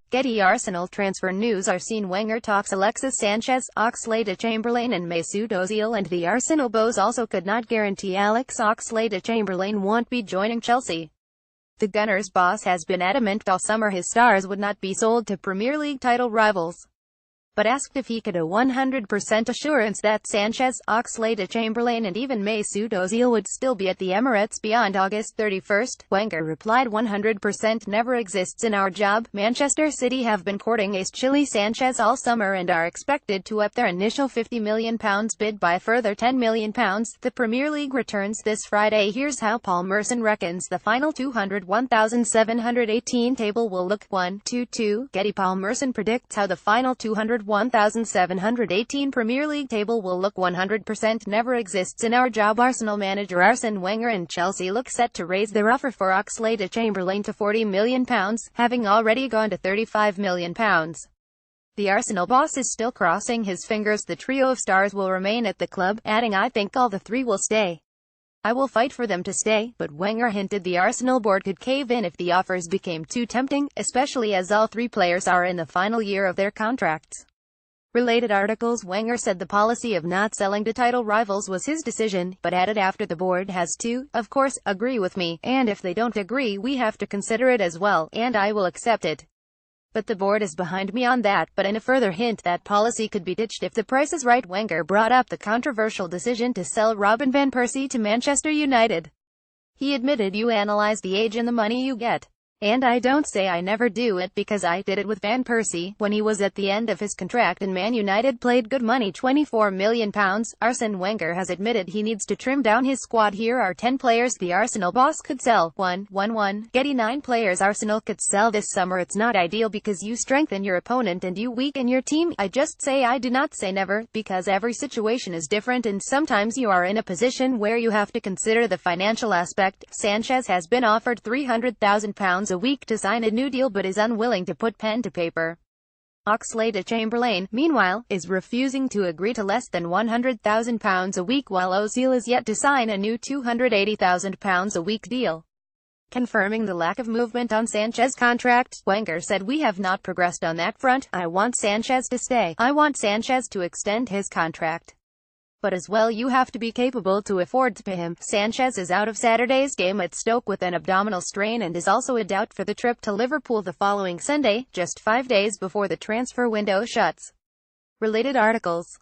Getty. Arsenal transfer news. Arsene Wenger talks Alexis Sanchez, Oxlade-Chamberlain and Mesut Ozil, and the Arsenal boss also could not guarantee Alex Oxlade-Chamberlain won't be joining Chelsea. The Gunners' boss has been adamant all summer his stars would not be sold to Premier League title rivals. But asked if he could a 100% assurance that Sanchez, Oxlade-Chamberlain and even Mesut Ozil would still be at the Emirates beyond August 31, Wenger replied 100% never exists in our job. Manchester City have been courting ace Chile Sanchez all summer and are expected to up their initial £50 million bid by a further £10 million. The Premier League returns this Friday. Here's how Paul Merson reckons the final 201,718 table will look. 1-2-2. Getty. Paul Merson predicts how the final 201,718 Premier League table will look. 100% never exists in our job. Arsenal manager Arsene Wenger and Chelsea look set to raise their offer for Oxlade-Chamberlain to £40 million, having already gone to £35 million. The Arsenal boss is still crossing his fingers the trio of stars will remain at the club, adding, "I think all the three will stay. I will fight for them to stay," but Wenger hinted the Arsenal board could cave in if the offers became too tempting, especially as all three players are in the final year of their contracts. Related articles. Wenger said the policy of not selling to title rivals was his decision, but added after the board has to, of course, agree with me, and if they don't agree we have to consider it as well, and I will accept it. But the board is behind me on that. But in a further hint that policy could be ditched if the price is right, Wenger brought up the controversial decision to sell Robin van Persie to Manchester United. He admitted, "You analyze the age and the money you get. And I don't say I never do it because I did it with Van Persie when he was at the end of his contract and Man United paid good money, £24 million. Arsene Wenger has admitted he needs to trim down his squad. Here are 10 players the Arsenal boss could sell. 1. Getty. 9 players Arsenal could sell this summer. It's not ideal because you strengthen your opponent and you weaken your team. I just say I do not say never, because every situation is different and sometimes you are in a position where you have to consider the financial aspect. Sanchez has been offered £300,000 a week to sign a new deal but is unwilling to put pen to paper. Oxlade-Chamberlain, meanwhile, is refusing to agree to less than £100,000 a week, while Ozil is yet to sign a new £280,000 a week deal. Confirming the lack of movement on Sanchez's contract, Wenger said, "We have not progressed on that front. I want Sanchez to stay. I want Sanchez to extend his contract. But as well you have to be capable to afford to pay him." Sanchez is out of Saturday's game at Stoke with an abdominal strain and is also a doubt for the trip to Liverpool the following Sunday, just 5 days before the transfer window shuts. Related articles.